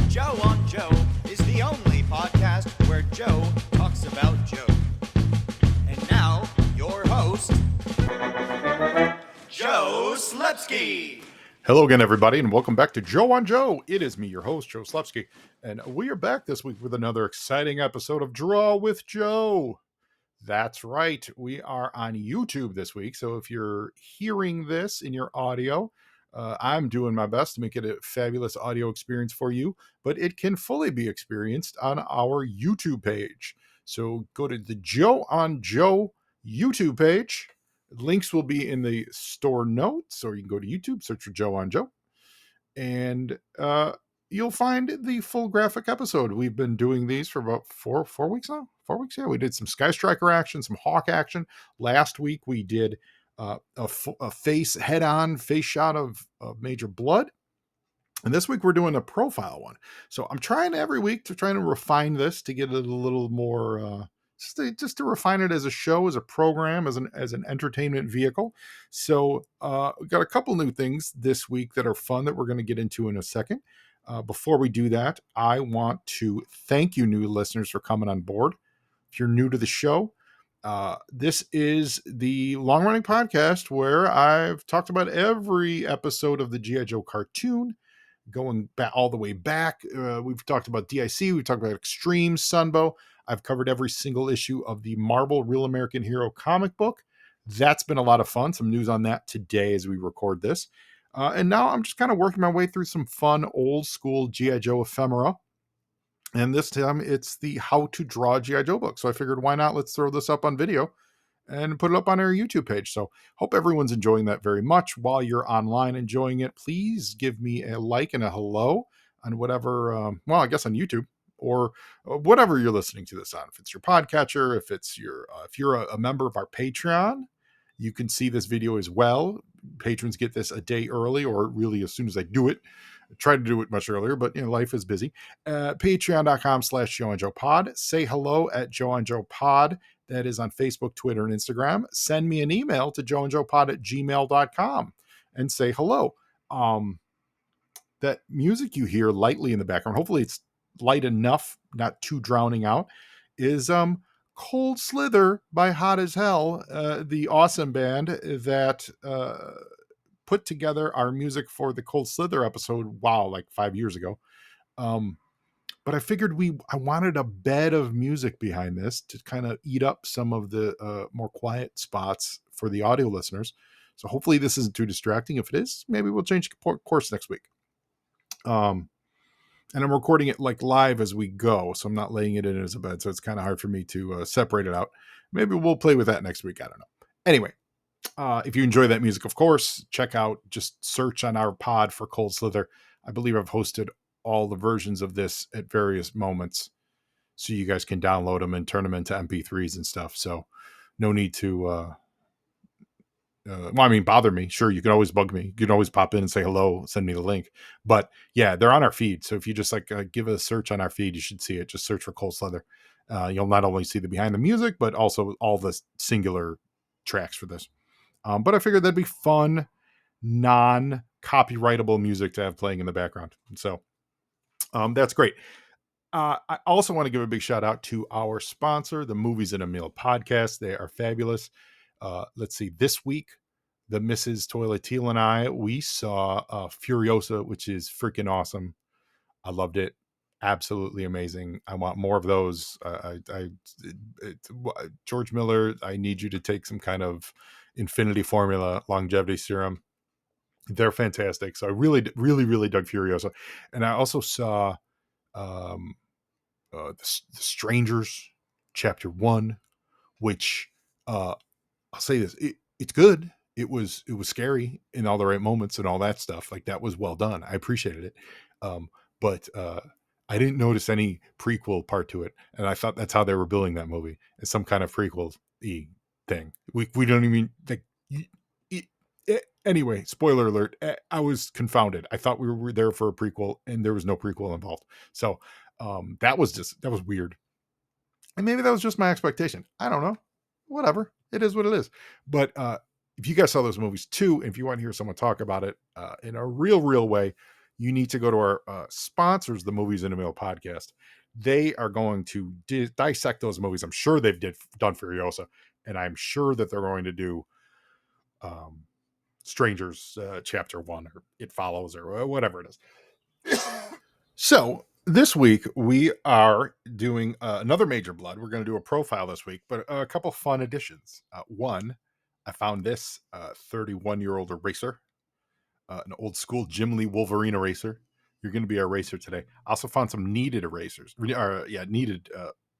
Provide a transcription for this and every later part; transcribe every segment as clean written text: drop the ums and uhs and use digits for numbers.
Joe on Joe is the only podcast where Joe talks about Joe. And now, your host, Joe Slepsky. Hello again, everybody, and welcome back to Joe on Joe. It is me, your host, Joe Slepsky, and we are back this week with another exciting episode of Draw with Joe. That's right, we are on YouTube this week, so if you're hearing this in your audio, I'm doing my best to make it a fabulous audio experience for you, but it can fully be experienced on our YouTube page. So go to the Joe on Joe YouTube page. Links will be in the store notes, or you can go to YouTube, search for Joe on Joe, and you'll find the full graphic episode. We've been doing these for about four weeks now. 4 weeks, yeah. We did some Sky Striker action, some Hawk action. Last week we did a head-on face shot of Major Bludd. And this week we're doing a profile one. So I'm trying every week to try and refine this to get it a little more, just to refine it as a show, as a program, as an entertainment vehicle. So we've got a couple new things this week that are fun that we're going to get into in a second. Before we do that, I want to thank you, new listeners, for coming on board. If you're new to the show, this is the long-running podcast where I've talked about every episode of the G.I. Joe cartoon, going back all the way back. We've talked about DIC, we've talked about Extreme, Sunbow. I've covered every single issue of the Marvel Real American Hero comic book. That's been a lot of fun. Some news on that today as we record this. And now I'm just kind of working my way through some fun old school G.I. Joe ephemera. And this time it's the How to Draw G.I. Joe book. So I figured, why not? Let's throw this up on video and put it up on our YouTube page. So hope everyone's enjoying that very much. While you're online enjoying it, please give me a like and a hello on whatever, I guess on YouTube or whatever you're listening to this on. If it's your podcatcher, if you're a member of our Patreon, you can see this video as well. Patrons get this a day early, or really as soon as I do it. I try to do it much earlier, but life is busy. Patreon.com/Joe and Joe Pod. Say hello at Joe and Joe Pod. That is on Facebook, Twitter, and Instagram. Send me an email to joeandjoepod@gmail.com and say hello. That music you hear lightly in the background, hopefully it's light enough, not too drowning out, is Cold Slither by Hot as Hell, the awesome band that put together our music for the Cold Slither episode, like 5 years ago. But I figured I wanted a bed of music behind this to kind of eat up some of the more quiet spots for the audio listeners. So hopefully this isn't too distracting. If it is, maybe we'll change course next week. And I'm recording it like live as we go, so I'm not laying it in as a bed, so it's kind of hard for me to separate it out. Maybe we'll play with that next week. I don't know. Anyway, if you enjoy that music, of course, just search on our pod for Cold Slither. I believe I've hosted all the versions of this at various moments, so you guys can download them and turn them into MP3s and stuff. So no need to bother me. Sure, you can always bug me. You can always pop in and say hello, send me the link. But yeah, they're on our feed. So if you just give a search on our feed, you should see it. Just search for Cold Slither. You'll not only see the behind the music, but also all the singular tracks for this. But I figured that'd be fun, non-copyrightable music to have playing in the background. So that's great. I also want to give a big shout out to our sponsor, the Movies in a Meal podcast. They are fabulous. Let's see, this week, the Mrs. Toiletile and I, we saw Furiosa, which is freaking awesome. I loved it. Absolutely amazing. I want more of those. George Miller, I need you to take some kind of infinity formula longevity serum. They're fantastic. So I really, really, really dug Furiosa. And I also saw the Strangers Chapter 1, which I'll say this, it's good. It was scary in all the right moments and all that stuff. Like, that was well done. I appreciated it. But I didn't notice any prequel part to it. And I thought that's how they were building that movie, as some kind of prequel-y thing. We don't even like. Anyway, spoiler alert. I was confounded. I thought we were there for a prequel, and there was no prequel involved. So that was weird. And maybe that was just my expectation. I don't know. Whatever. It is what it is. But if you guys saw those movies too, if you want to hear someone talk about it in a real way, you need to go to our sponsors, the Movies in the Middle podcast. They are going to dissect those movies. I'm sure they've done Furiosa, and I'm sure that they're going to do Strangers Chapter 1 or It Follows or whatever it is. So this week we are doing another Major Bludd. We're going to do a profile this week, but a couple fun additions. One, I found this 31-year-old eraser, an old school Jim Lee Wolverine eraser. You're going to be our eraser today. I also found some kneaded erasers. Kneaded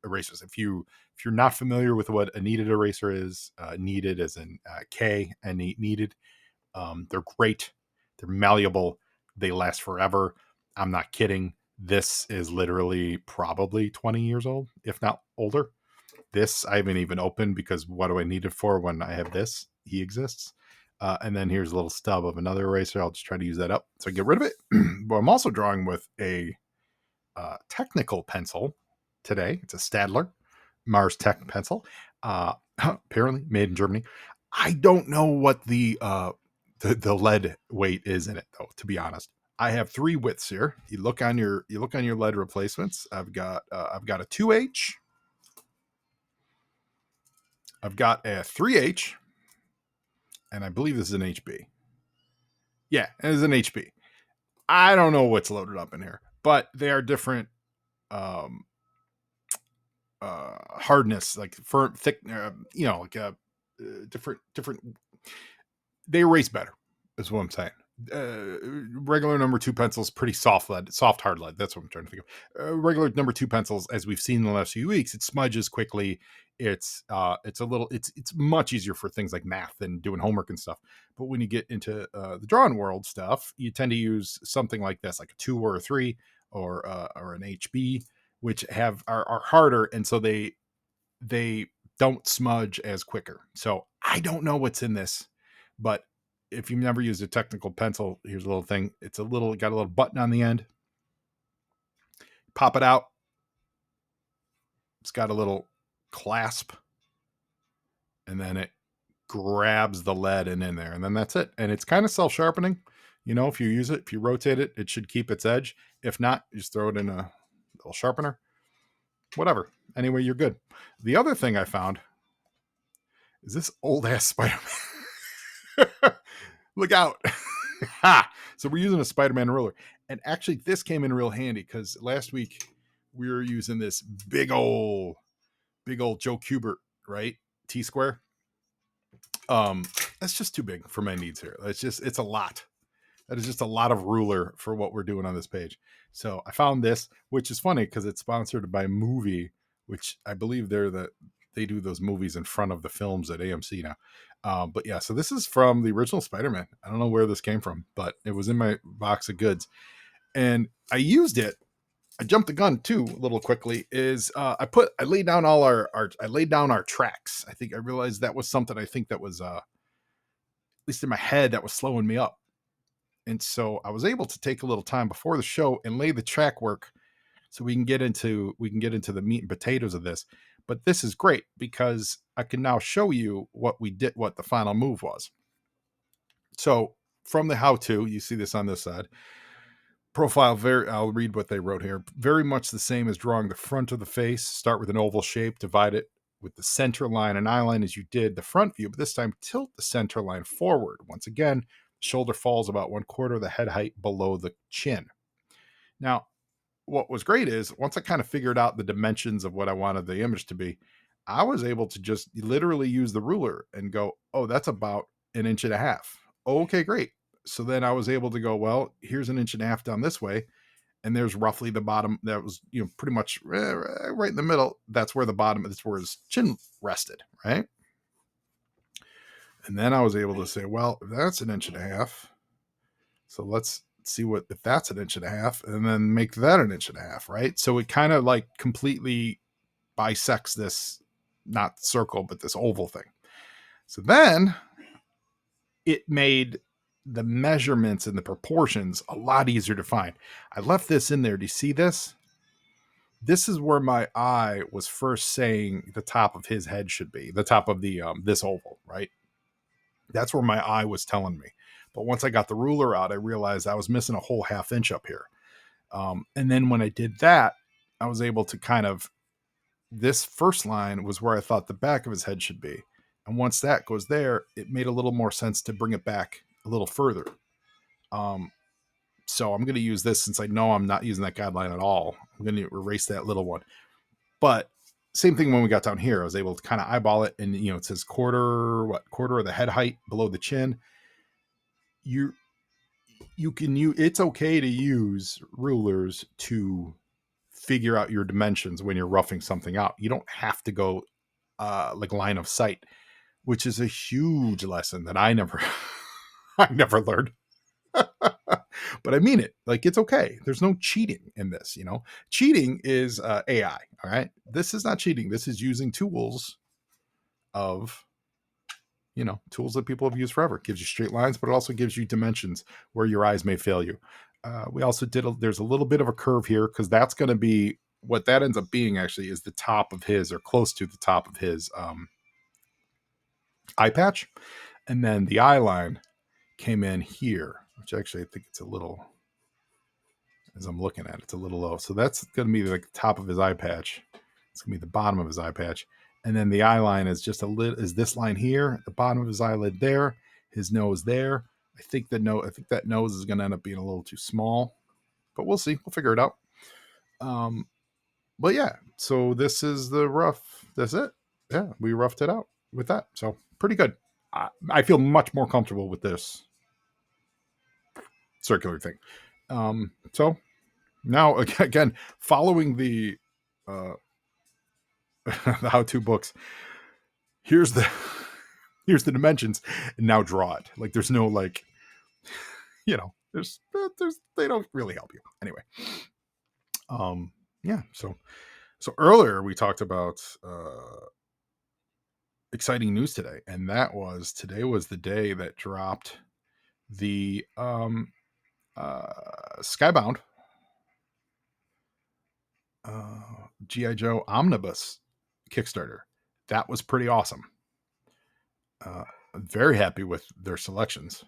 erasers. If you're not familiar with what a kneaded eraser is, kneaded as in K and kneaded. They're great. They're malleable. They last forever. I'm not kidding. This is literally probably 20 years old, if not older. This I haven't even opened because what do I need it for when I have this? He exists. And then here's a little stub of another eraser. I'll just try to use that up. So I get rid of it. But I'm also drawing with a technical pencil today. It's a Stadler Mars Tech pencil. Apparently made in Germany. I don't know what the lead weight is in it though, to be honest. I have 3 widths here. You look on your lead replacements. I've got a 2H. I've got a 3H, and I believe this is an HB. Yeah, it is an HB. I don't know what's loaded up in here, but they are different hardness, like firm, thick, different. They erase better, is what I'm saying. Regular number 2 pencils, pretty soft hard lead. That's what I'm trying to think of. Regular number 2 pencils, as we've seen in the last few weeks, it smudges quickly. It's much easier for things like math than doing homework and stuff. But when you get into the drawing world stuff, you tend to use something like this, like a 2 or a 3 or an HB, which are harder, and so they don't smudge as quicker. So I don't know what's in this, but if you've never used a technical pencil, here's a little thing. Got a little button on the end. Pop it out. It's got a little clasp, and then it grabs the lead and in there, and then that's it. And it's kind of self-sharpening. If you use it, if you rotate it, it should keep its edge. If not, you just throw it in a little sharpener. Whatever. Anyway, you're good. The other thing I found is this old ass Spider-Man. Look out. So we're using a Spider-Man ruler. And actually, this came in real handy because last week we were using this big old Joe Kubert, right? T-square. That's just too big for my needs here. It's a lot. That is just a lot of ruler for what we're doing on this page. So I found this, which is funny because it's sponsored by Movie, which I believe they do those movies in front of the films at AMC now. But yeah, so this is from the original Spider-Man. I don't know where this came from, but it was in my box of goods. And I used it. I jumped the gun too a little quickly. I laid down our tracks. I think I realized that was something that was at least in my head that was slowing me up. And so I was able to take a little time before the show and lay the track work so we can get into the meat and potatoes of this. But this is great because I can now show you what the final move was. So from the how-to, you see this on this side. Profile, I'll read what they wrote here. Very much the same as drawing the front of the face. Start with an oval shape, divide it with the center line and eye line as you did the front view, but this time tilt the center line forward. Once again, shoulder falls about 1/4 of the head height below the chin. Now, what was great is once I kind of figured out the dimensions of what I wanted the image to be, I was able to just literally use the ruler and go, oh, that's about 1.5 inches. Okay, great. So then I was able to go, well, here's 1.5 inches down this way. And there's roughly the bottom that was, pretty much right in the middle. That's where that's where his chin rested, right? And then I was able to say, well, if that's 1.5 inches, so let's see if that's 1.5 inches, and then make that 1.5 inches, right? So it kind of like completely bisects this, not circle, but this oval thing. So then it made the measurements and the proportions a lot easier to find. I left this in there. Do you see this? This is where my eye was first saying the top of his head should be, the top of the this oval, right? That's where my eye was telling me. But once I got the ruler out, I realized I was missing a whole half inch up here. And then when I did that, I was able to kind of, this first line was where I thought the back of his head should be. And once that goes there, it made a little more sense to bring it back a little further. So I'm going to use this, since I know I'm not using that guideline at all. I'm going to erase that little one. But same thing when we got down here. I was able to kind of eyeball it, and it says quarter of the head height below the chin. You can use, it's okay to use rulers to figure out your dimensions when you're roughing something out. You don't have to go like line of sight, which is a huge lesson that I never I never learned. But I mean it. Like, it's okay. There's no cheating in this. Cheating is AI. All right. This is not cheating. This is using tools tools that people have used forever. It gives you straight lines, but it also gives you dimensions where your eyes may fail you. We also there's a little bit of a curve here, because that's going to be what that ends up being, actually, is the top of his, or close to the top of his eye patch. And then the eye line came in here, which actually I think it's a little, as I'm looking at it, it's a little low. So that's going to be like the top of his eye patch. It's going to be the bottom of his eye patch. And then the eye line is just is this line here, the bottom of his eyelid there, his nose there. I think that nose is going to end up being a little too small, but we'll see. We'll figure it out. But yeah, so this is the rough. That's it. Yeah, we roughed it out with that. So pretty good. I feel much more comfortable with this circular thing. So now, again, following the the how-to books, here's the dimensions, and now draw it. Like, there's no, like, there's they don't really help you anyway. Yeah. So earlier we talked about exciting news today, and today was the day that dropped the Skybound G.I. Joe Omnibus Kickstarter. That was pretty awesome. I'm very happy with their selections.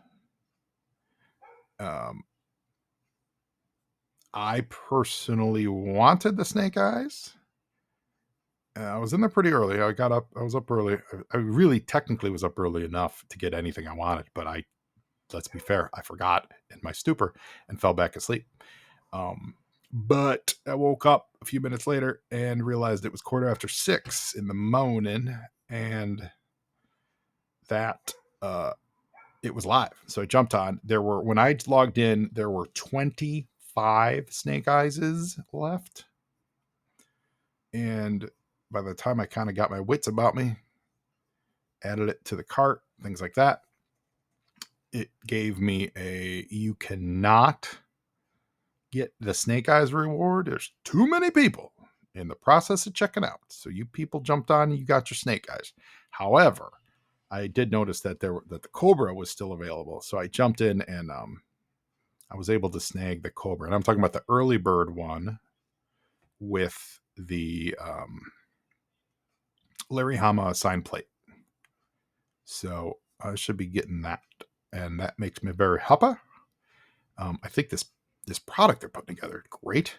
I personally wanted the Snake Eyes. I was in there pretty early. I was up early. I really technically was up early enough to get anything I wanted, but let's be fair, I forgot in my stupor and fell back asleep. But I woke up a few minutes later and realized it was 6:15 in the morning, and that it was live. So I jumped on. When I logged in, there were 25 Snake Eyes left. And by the time I kind of got my wits about me, added it to the cart, things like that, it gave me you cannot get the Snake Eyes reward. There's too many people in the process of checking out. So you people jumped on, you got your Snake Eyes. However, I did notice that that the Cobra was still available. So I jumped in, and I was able to snag the Cobra. And I'm talking about the early bird one with the Larry Hama sign plate. So I should be getting that, and that makes me very happy. I think this product they're putting together is great.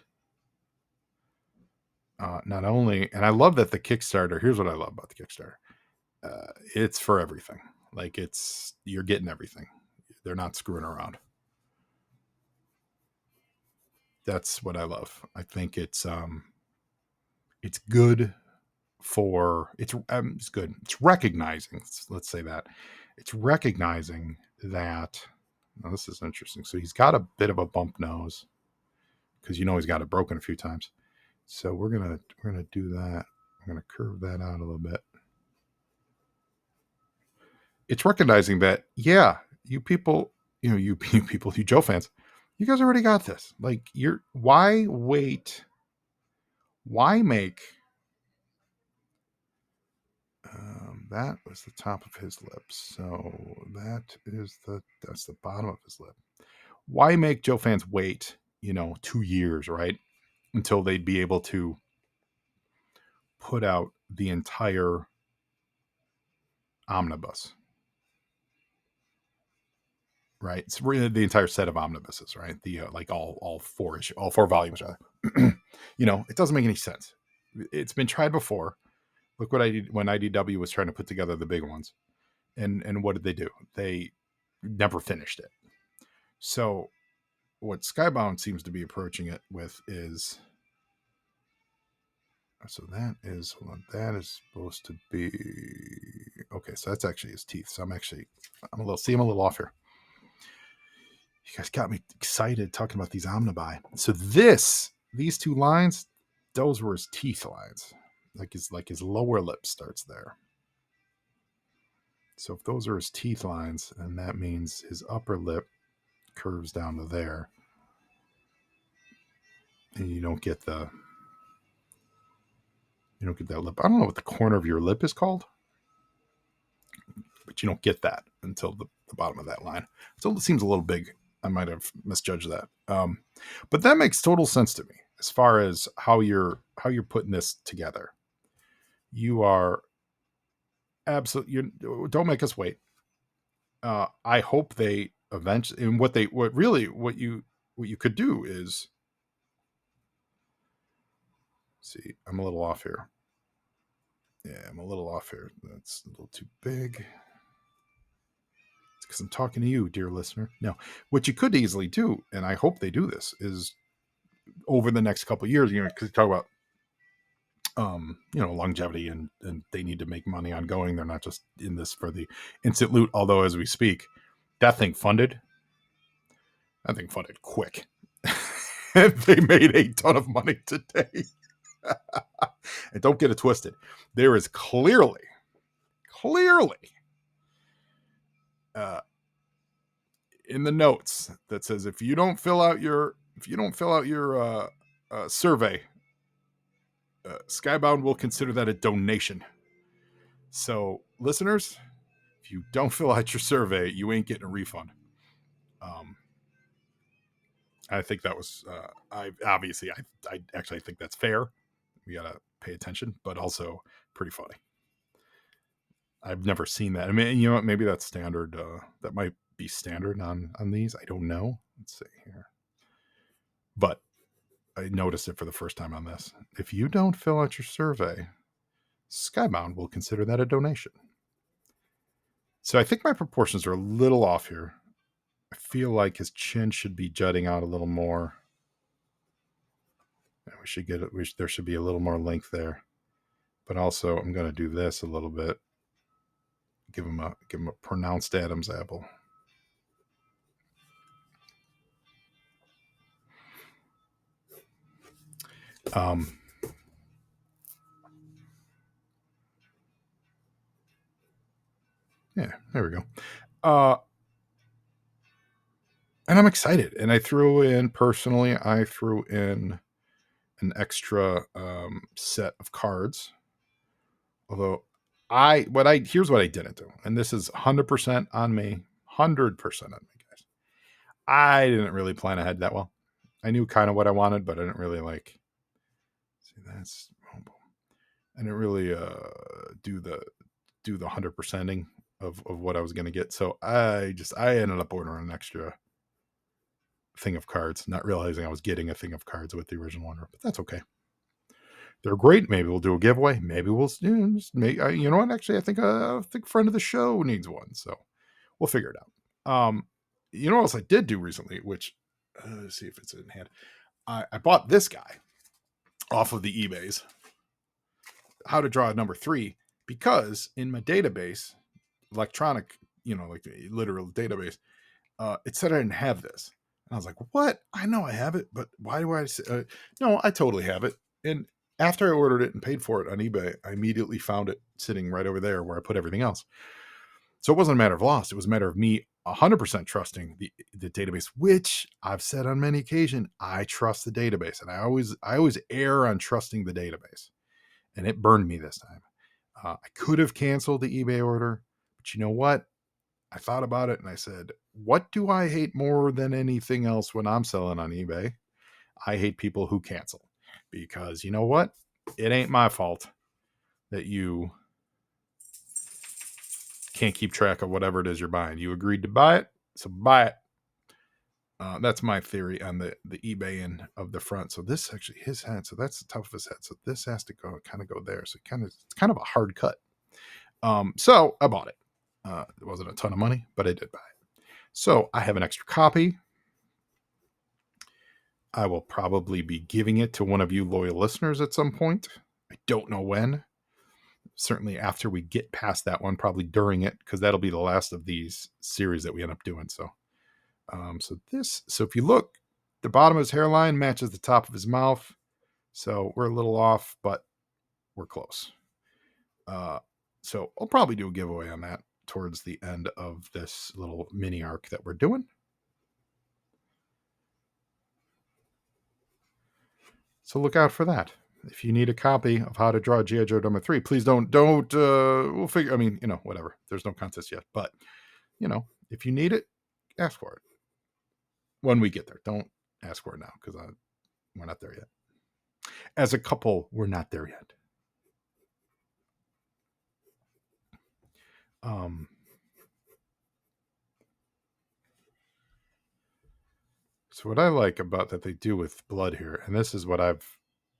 Not only, and I love that the Kickstarter, here's what I love about the Kickstarter. It's for everything. Like, you're getting everything. They're not screwing around. That's what I love. I think it's good it's good. It's recognizing, let's say that. It's recognizing that, now this is interesting. So he's got a bit of a bump nose, because he's got it broken a few times. So we're gonna do that. I'm gonna curve that out a little bit. It's recognizing that, yeah, you people, you people, you Joe fans, you guys already got this. Like, why wait? Why make? That was the top of his lips. So that's the bottom of his lip. Why make Joe fans wait, 2 years, right? Until they'd be able to put out the entire omnibus. right? It's really the entire set of omnibuses, right? The like all four volumes, rather. It doesn't make any sense. It's been tried before. Look what I did when IDW was trying to put together the big ones, and what did they do? They never finished it. So what Skybound seems to be approaching it with is, so that is supposed to be okay. So that's actually his teeth. So I'm a little off here. You guys got me excited talking about these omnibi. So these two lines, those were his teeth lines. Like his lower lip starts there. So if those are his teeth lines, and that means his upper lip curves down to there, and you don't get that lip. I don't know what the corner of your lip is called, but you don't get that until the bottom of that line. So it seems a little big. I might have misjudged that. But that makes total sense to me as far as how you're putting this together. You are absolutely, you don't make us wait. I hope they eventually, and what you could do is, see, I'm a little off here. Yeah, I'm a little off here. That's a little too big. It's because I'm talking to you, dear listener. Now, what you could easily do, and I hope they do this, is over the next couple of years, because you talk about longevity and they need to make money ongoing. They're not just in this for the instant loot. Although as we speak, that thing funded quick. They made a ton of money today. And don't get it twisted. There is clearly in the notes that says if you don't fill out your survey, Skybound will consider that a donation. So, listeners, if you don't fill out your survey, you ain't getting a refund. I think that was, I actually think that's fair. We gotta pay attention, but also pretty funny. I've never seen that. I mean, you know what? Maybe that's standard. That might be standard on these. I don't know. Let's see here. But I noticed it for the first time on this. If you don't fill out your survey, Skybound will consider that a donation. So I think my proportions are a little off here. I feel like his chin should be jutting out a little more. We should get it. There should be a little more length there. But also, I'm going to do this a little bit. Give him a pronounced Adam's apple. Yeah, there we go. And I'm excited. And I threw in an extra set of cards. Although here's what I didn't do. And this is 100% on me. 100% on me, guys. I didn't really plan ahead that well. I knew kind of what I wanted, but I didn't really see that's, I didn't really do the 100%ing of what I was going to get. So I ended up ordering an extra thing of cards, not realizing I was getting a thing of cards with the original order, but that's okay. They're great. Maybe we'll do a giveaway. Maybe we'll just make, you know what? Actually, I think a friend of the show needs one. So we'll figure it out. You know what else I did do recently, which, let's see if it's in hand. I bought this guy off of the eBays, How to Draw number 3, because in my database, electronic, like the literal database, it said I didn't have this. And I was like, what? I know I have it, but why do I say, no, I totally have it. And after I ordered it and paid for it on eBay, I immediately found it sitting right over there where I put everything else. So it wasn't a matter of loss. It was a matter of me 100% trusting the database, which I've said on many occasions, I trust the database. And I always err on trusting the database. And it burned me this time. I could have canceled the eBay order, but you know what? I thought about it and I said, what do I hate more than anything else when I'm selling on eBay? I hate people who cancel, because you know what? It ain't my fault that you can't keep track of whatever it is you're buying. You agreed to buy it, So buy it. That's my theory on the eBay end of the front. So this actually his head. So that's the top of his head. So this has to go kind of go there. So it's kind of a hard cut. So I bought it. It wasn't a ton of money, but I did buy it. So I have an extra copy. I will probably be giving it to one of you loyal listeners at some point. I don't know when. Certainly after we get past that one, probably during it, because that'll be the last of these series that we end up doing. So if you look, the bottom of his hairline matches the top of his mouth. So we're a little off, but we're close. So I'll probably do a giveaway on that towards the end of this little mini arc that we're doing. So look out for that. If you need a copy of How to Draw G.I. Joe number 3, please don't, we'll figure, whatever. There's no contest yet, but, if you need it, ask for it. When we get there, don't ask for it now, because we're not there yet. As a couple, we're not there yet. So what I like about that they do with blood here, and this is what I've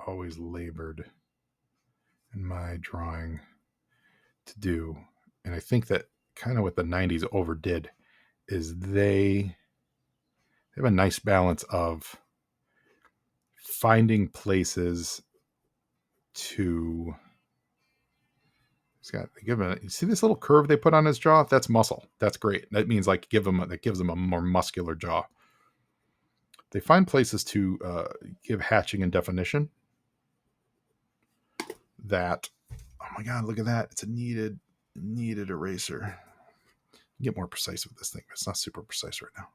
always labored in my drawing to do, and I think that kind of what the 90s overdid, is they have a nice balance of finding places to... You see this little curve they put on his jaw? That's muscle. That's great. That means that gives him a more muscular jaw. They find places to give hatching and definition. That, oh my God, look at that! It's a needed eraser. Get more precise with this thing, but it's not super precise right now.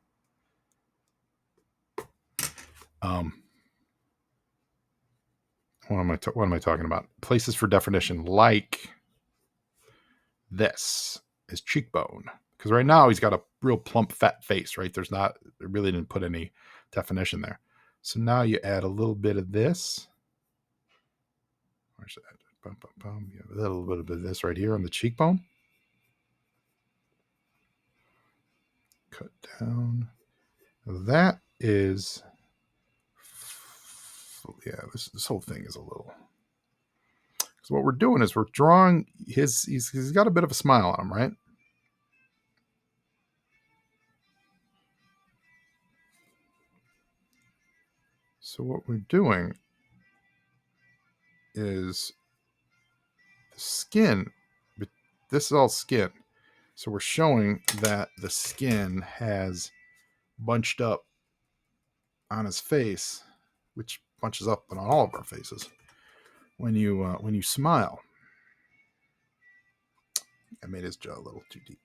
What am I talking about? Places for definition, like this, his cheekbone. Because right now he's got a real plump, fat face, right? They really didn't put any definition there. So now you add a little bit of this. Where's that? Bum, bum, bum. You have a little bit of this right here on the cheekbone. Cut down. That is, yeah, this whole thing is a little... So what we're doing is we're drawing he's got a bit of a smile on him, right? So what we're doing is the skin, but this is all skin. So we're showing that the skin has bunched up on his face, which bunches up on all of our faces when you smile. I made his jaw a little too deep.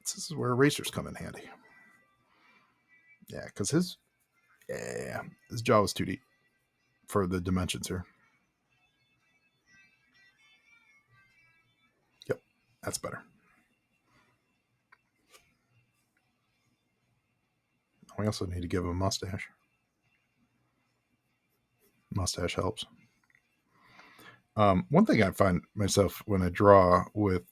This is where erasers come in handy. Yeah, because his jaw was too deep for the dimensions here. Yep, that's better. We also need to give him a mustache. Mustache helps. One thing I find myself when I draw with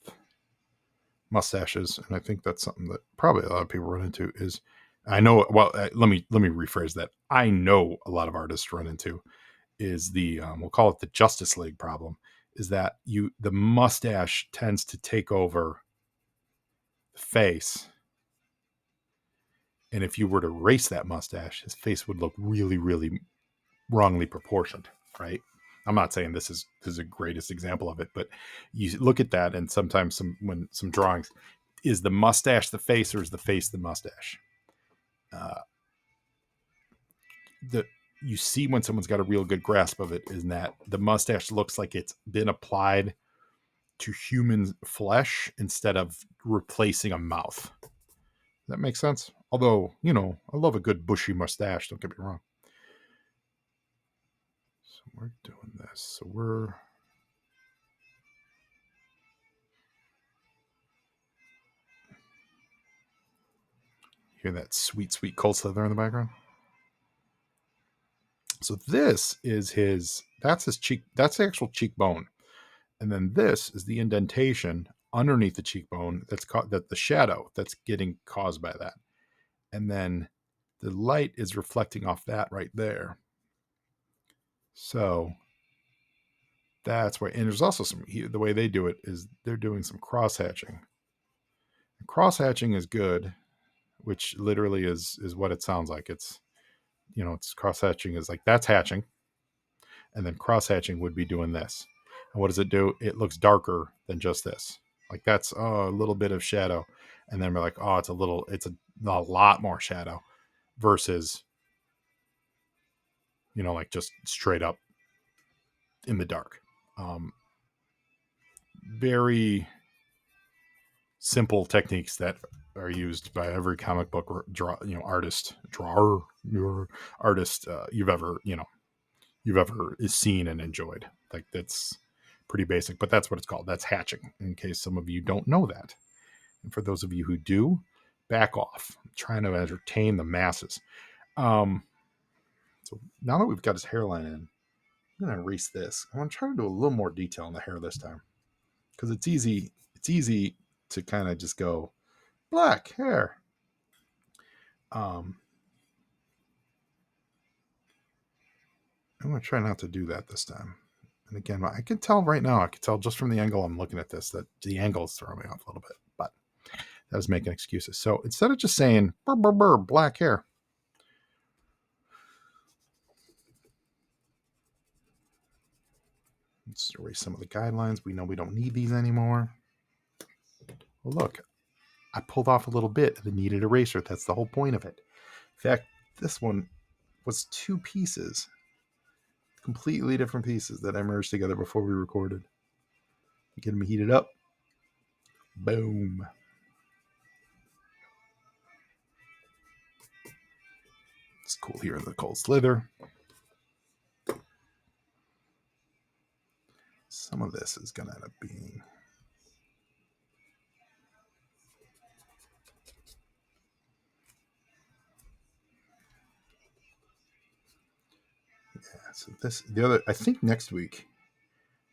mustaches, and I think that's something that probably a lot of people run into, is let me rephrase that. I know a lot of artists run into is we'll call it the Justice League problem, is that the mustache tends to take over the face. And if you were to erase that mustache, his face would look really, really wrongly proportioned, right? I'm not saying this is the greatest example of it, but you look at that, and sometimes some drawings, is the mustache the face, or is the face the mustache? You see when someone's got a real good grasp of it, is that the mustache looks like it's been applied to human flesh instead of replacing a mouth. Does that make sense? Although, I love a good bushy mustache, don't get me wrong. So we're doing this. So we're... Hear that sweet, sweet cold slither in the background? So this is that's his cheek. That's the actual cheekbone. And then this is the indentation underneath the cheekbone that's that the shadow that's getting caused by that. And then the light is reflecting off that right there. So that's why, and there's also the way they do it is they're doing some cross hatching. Cross hatching is good, which literally is what it sounds like. It's, it's cross hatching is like that's hatching. And then cross hatching would be doing this. And what does it do? It looks darker than just this. Like that's a little bit of shadow. And then we're like, oh, it's a lot more shadow versus, like just straight up in the dark. Very simple techniques that are used by every comic book artist you've ever seen and enjoyed. Like that's pretty basic, but that's what it's called. That's hatching, in case some of you don't know that. And for those of you who do, back off. I'm trying to entertain the masses. So now that we've got his hairline in, I'm going to erase this. I want to try to do a little more detail on the hair this time, because it's easy to kind of just go black hair. I'm going to try not to do that this time. And again, I can tell right now, just from the angle I'm looking at this, that the angle is throwing me off a little bit, but that was making excuses. So instead of just saying burr, burr, burr, black hair, let's erase some of the guidelines. We know we don't need these anymore. Well, look, I pulled off a little bit of the needed eraser. That's the whole point of it. In fact, this one was two pieces, completely different pieces that I merged together before we recorded. Get them heated up. Boom. It's cool here in the cold slither. Some of this is going to end up being... So I think next week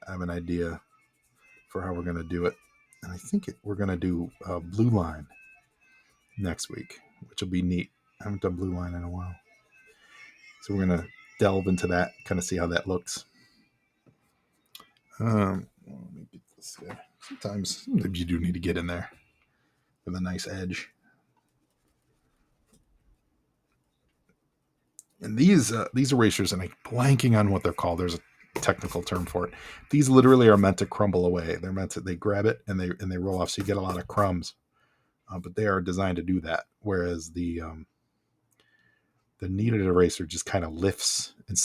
I have an idea for how we're going to do it. And I think we're going to do a blue line next week, which will be neat. I haven't done blue line in a while. So we're going to delve into that, kind of see how that looks. Let me get this guy. Sometimes you do need to get in there with a nice edge. And these erasers, and I'm blanking on what they're called. There's a technical term for it. These literally are meant to crumble away. They grab it and they roll off, so you get a lot of crumbs. But they are designed to do that. Whereas the kneaded eraser just kind of lifts and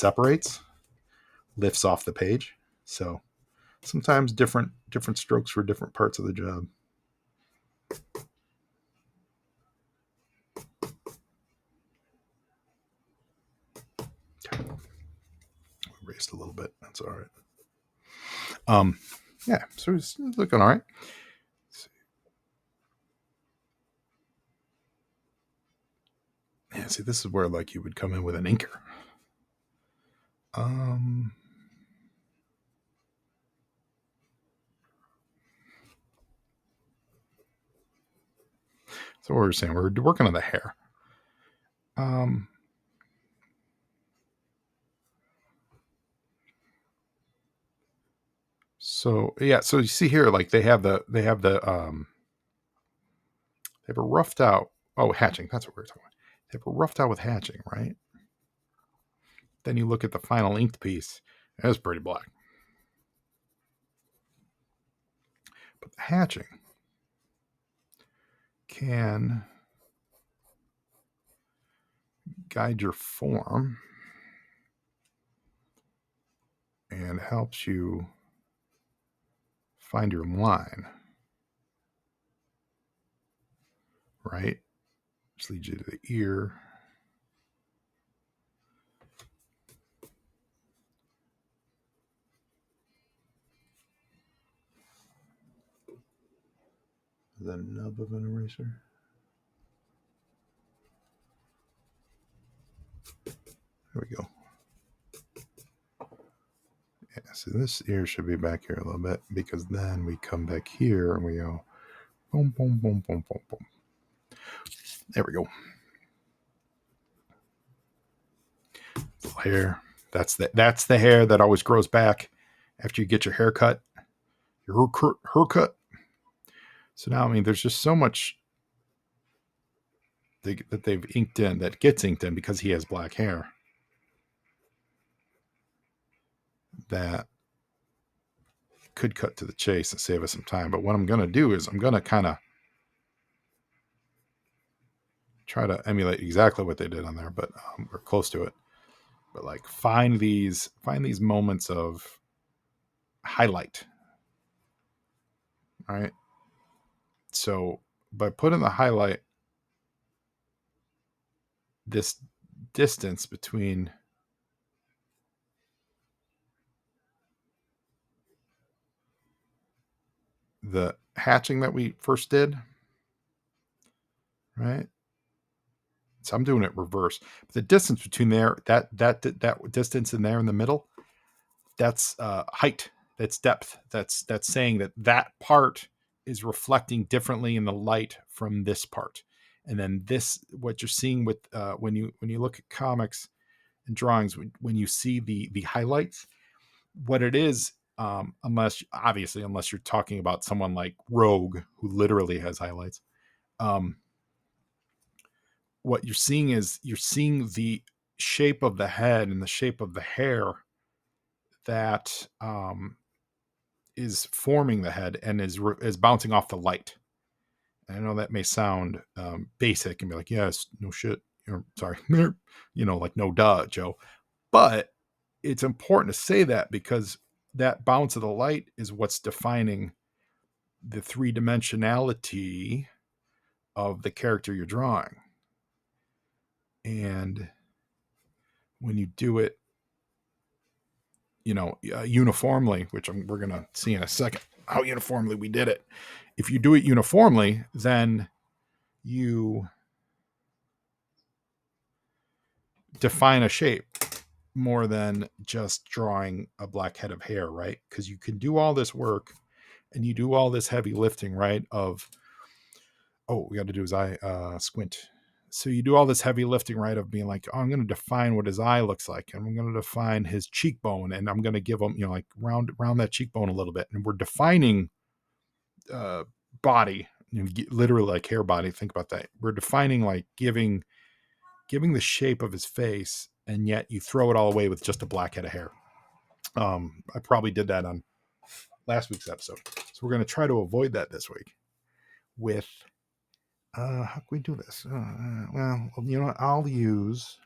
lifts off the page. So sometimes different strokes for different parts of the job. Erased a little bit. That's all right. Yeah, so it's looking all right. Yeah, see, this is where like you would come in with an inker. So what we're saying, we're working on the hair. So yeah, so you see here, like they have a roughed out. Oh, hatching. That's what we're talking about. They have a roughed out with hatching, right? Then you look at the final inked piece. It's pretty black. But the hatching can guide your form and helps you find your line, right? Which leads you to the ear. The nub of an eraser. There we go. Yeah, So this ear should be back here a little bit, because then we come back here and we go boom, boom, boom, boom, boom, boom. There we go. Hair. That's the hair that always grows back after you get your hair cut. Your haircut. So now, I mean, there's just so much that they've inked in, that gets inked in because he has black hair, that could cut to the chase and save us some time. But what I'm going to do is I'm going to kind of try to emulate exactly what they did on there, but we're close to it. But like find these moments of highlight. All right. So by putting the highlight, this distance between the hatching that we first did, right? So I'm doing it reverse. But the distance between there, that distance in there in the middle, that's height, that's depth. That's saying that part is reflecting differently in the light from this part. And then this, what you're seeing with when you look at comics and drawings, when you see the highlights, what it is, unless you're talking about someone like Rogue, who literally has highlights, what you're seeing is the shape of the head and the shape of the hair that is forming the head and is bouncing off the light. And I know that may sound basic and be like, yes, no shit, sorry, like no duh, Joe. But it's important to say that, because that bounce of the light is what's defining the three-dimensionality of the character you're drawing. And when you do it, uniformly, which we're going to see in a second how uniformly we did it. If you do it uniformly, then you define a shape more than just drawing a black head of hair, right? Because you can do all this work and you do all this heavy lifting, right? We got to do his eye squint. So you do all this heavy lifting, right? Of being like, I'm going to define what his eye looks like, and I'm going to define his cheekbone, and I'm going to give him, like round that cheekbone a little bit, and we're defining body, literally like hair body. Think about that. We're defining, like giving the shape of his face, and yet you throw it all away with just a black head of hair. I probably did that on last week's episode, so we're going to try to avoid that this week with. How can we do this? Well, you know what? I'll use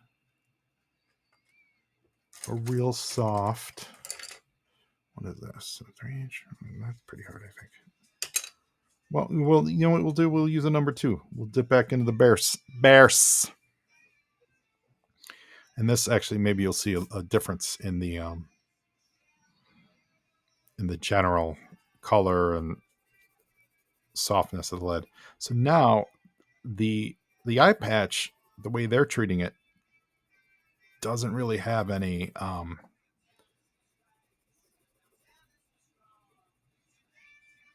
a real soft. What is this? 3-inch? That's pretty hard, I think. Well, you know what we'll do? We'll use a number 2. We'll dip back into the bears. And this actually, maybe you'll see a difference in the general color and softness of the lead. So now the eye patch, the way they're treating it, doesn't really have any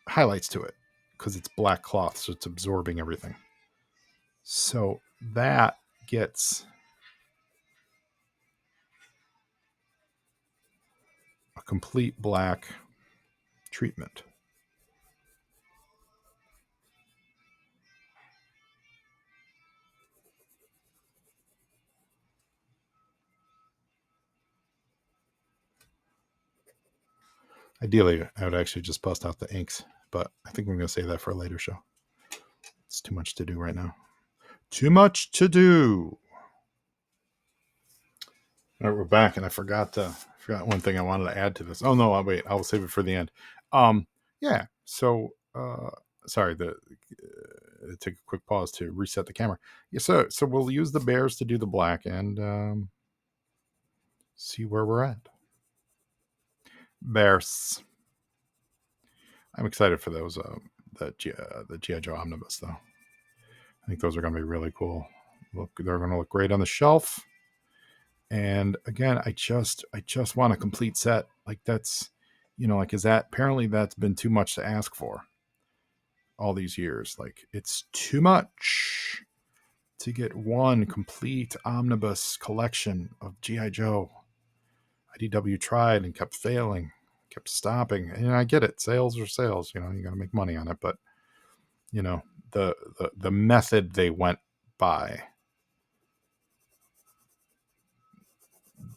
highlights to it, because it's black cloth, so it's absorbing everything. So that gets a complete black treatment. Ideally, I would actually just bust out the inks, but I think we're going to save that for a later show. It's too much to do right now. Too much to do. All right, we're back, and I forgot one thing I wanted to add to this. Oh no, wait, I'll save it for the end. Yeah. So, sorry, take a quick pause to reset the camera. Yeah, so we'll use the bears to do the black and see where we're at. Bears. I'm excited for those. The G.I. Joe omnibus, though. I think those are going to be really cool. They're going to look great on the shelf. And again, I just want a complete set. Like, that's Like, apparently that's been too much to ask for all these years. Like, it's too much to get one complete omnibus collection of G.I. Joe. IDW tried and kept failing, kept stopping. And I get it. Sales are sales. You got to make money on it. But, the method they went by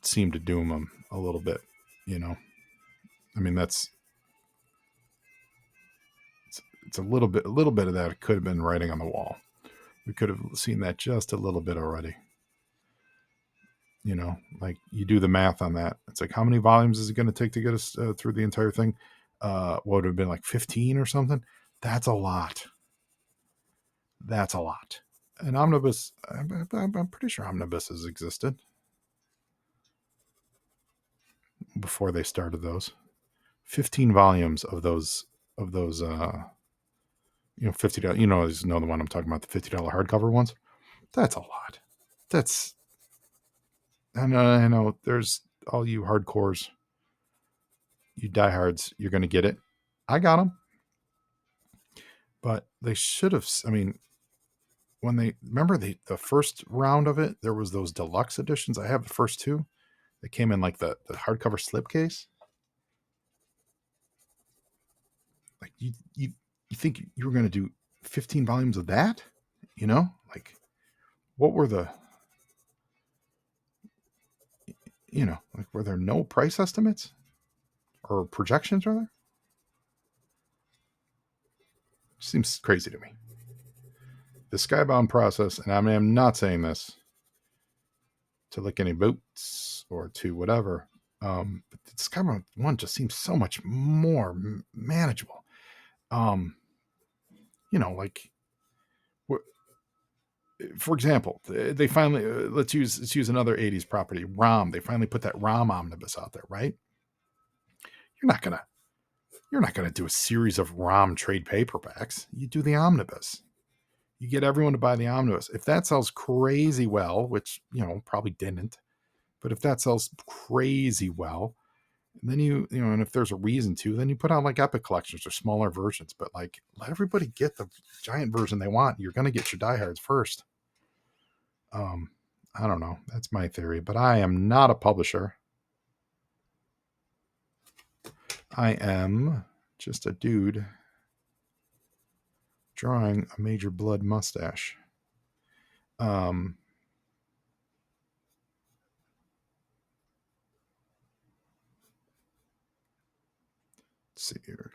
seemed to doom them a little bit. I mean, it's a little bit of that could have been writing on the wall. We could have seen that just a little bit already. Like, you do the math on that. It's like, how many volumes is it going to take to get us through the entire thing? What would have been like 15 or something? That's a lot. An omnibus, I'm pretty sure omnibuses existed before they started those. 15 volumes of those $50. You know the one I'm talking about, the $50 hardcover ones. That's a lot. I know there's all you hardcores, you diehards, you're going to get it. I got them. But they should have, when they, remember the first round of it, there was those deluxe editions. I have the first two. They came in like the hardcover slipcase. Like, you think you were going to do 15 volumes of that? Like, what were the, like, were there no price estimates or projections rather? Seems crazy to me. The Skybound process, and I'm not saying this to lick any boots or to whatever, but the Skybound one just seems so much more manageable. Like, for example, they finally let's use another 80s property, ROM. They finally put that ROM omnibus out there, right? You're not gonna do a series of ROM trade paperbacks. You do the omnibus. You get everyone to buy the omnibus. If that sells crazy well, which probably didn't, but if that sells crazy well, then and if there's a reason to, then you put out like epic collections or smaller versions. But like, let everybody get the giant version they want. You're going to get your diehards first. I don't know. That's my theory, but I am not a publisher. I am just a dude drawing a Major Bludd mustache. Let's see here.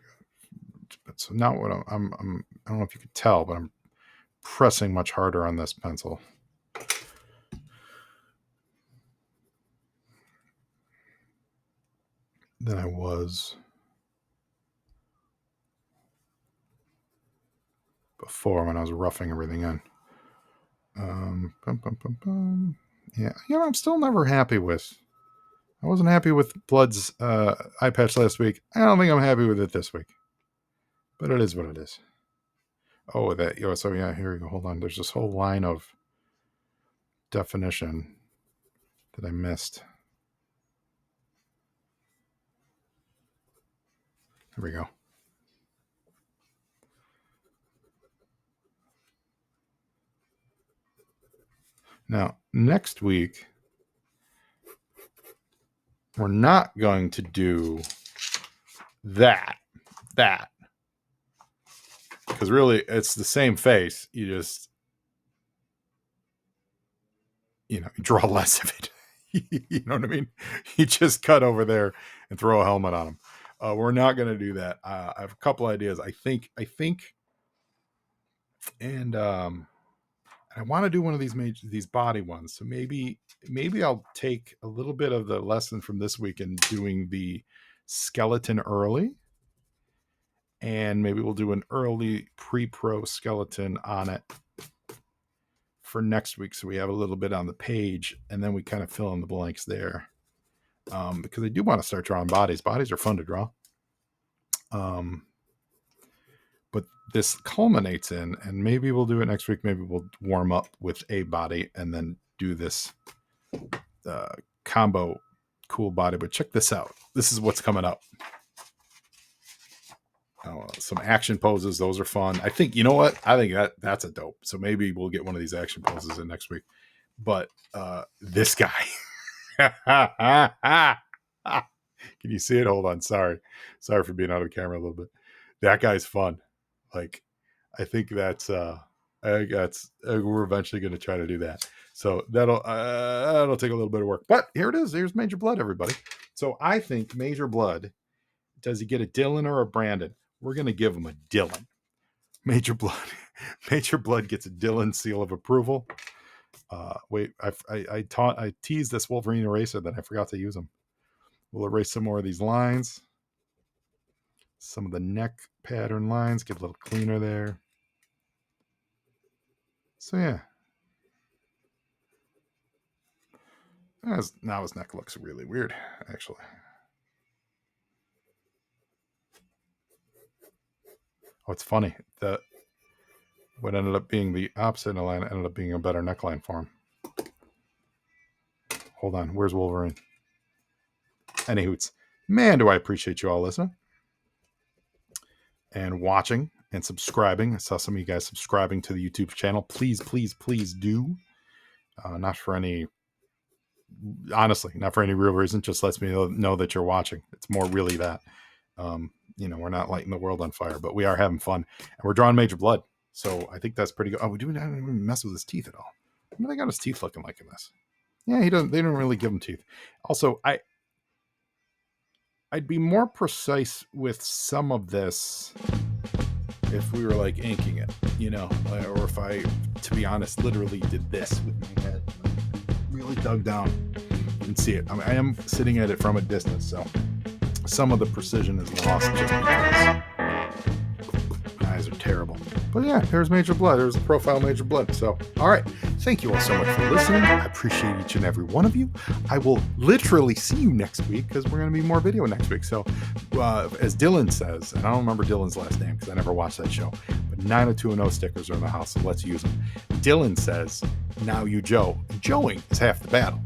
So now what I'm I don't know if you could tell, but I'm pressing much harder on this pencil. Than I was before when I was roughing everything in. Yeah, I'm still never happy with. I wasn't happy with Bludd's eye patch last week. I don't think I'm happy with it this week. But it is what it is. Oh, so yeah, here we go. Hold on. There's this whole line of definition that I missed. There we go. Now, next week, we're not going to do that. Because really, it's the same face. You just, you draw less of it. You know what I mean? You just cut over there and throw a helmet on him. We're not going to do that. I have a couple ideas. I think, and I want to do one of these body ones. So maybe I'll take a little bit of the lesson from this week and doing the skeleton early, and maybe we'll do an early pre-pro skeleton on it for next week, so we have a little bit on the page, and then we kind of fill in the blanks there. Because I do want to start drawing bodies. Bodies are fun to draw. But this culminates in, and maybe we'll do it next week. Maybe we'll warm up with a body and then do this combo cool body. But check this out. This is what's coming up. some action poses. Those are fun. I think, you know what? I think that's a dope. So maybe we'll get one of these action poses in next week. But this guy. Can you see it? Hold on. Sorry for being out of the camera a little bit. That guy's fun. Like, I think that's we're eventually going to try to do that. So that'll take a little bit of work. But here it is. Here's Major Bludd, everybody. So I think Major Bludd, does he get a Dylan or a Brandon? We're going to give him a Dylan. Major Bludd gets a Dylan seal of approval. Wait, I teased this Wolverine eraser, then I forgot to use them. We'll erase some more of these lines. Some of the neck pattern lines, get a little cleaner there. So yeah. Now his neck looks really weird, actually. Oh, it's funny. What ended up being the opposite line ended up being a better neckline for him. Hold on, where's Wolverine? Any hoots. Man, do I appreciate you all listening and watching and subscribing. I saw some of you guys subscribing to the YouTube channel. Please, please, please do. Not for any real reason. Just lets me know that you're watching. It's more really that. We're not lighting the world on fire, but we are having fun. And we're drawing Major Bludd. So I think that's pretty good. Oh, we don't even mess with his teeth at all. What do they got his teeth looking like in this? Yeah, they don't really give him teeth. Also, I'd be more precise with some of this if we were like inking it, or if I, to be honest, literally did this with my head, really dug down. You can see it. I am sitting at it from a distance, so some of the precision is lost just because eyes are terrible. But yeah, there's Major Bludd. There's the profile Major Bludd. So, all right. Thank you all so much for listening. I appreciate each and every one of you. I will literally see you next week because we're going to be more video next week. So, as Dylan says, and I don't remember Dylan's last name because I never watched that show, but 90210 stickers are in the house, so let's use them. Dylan says, now you Joe. And Joeing is half the battle.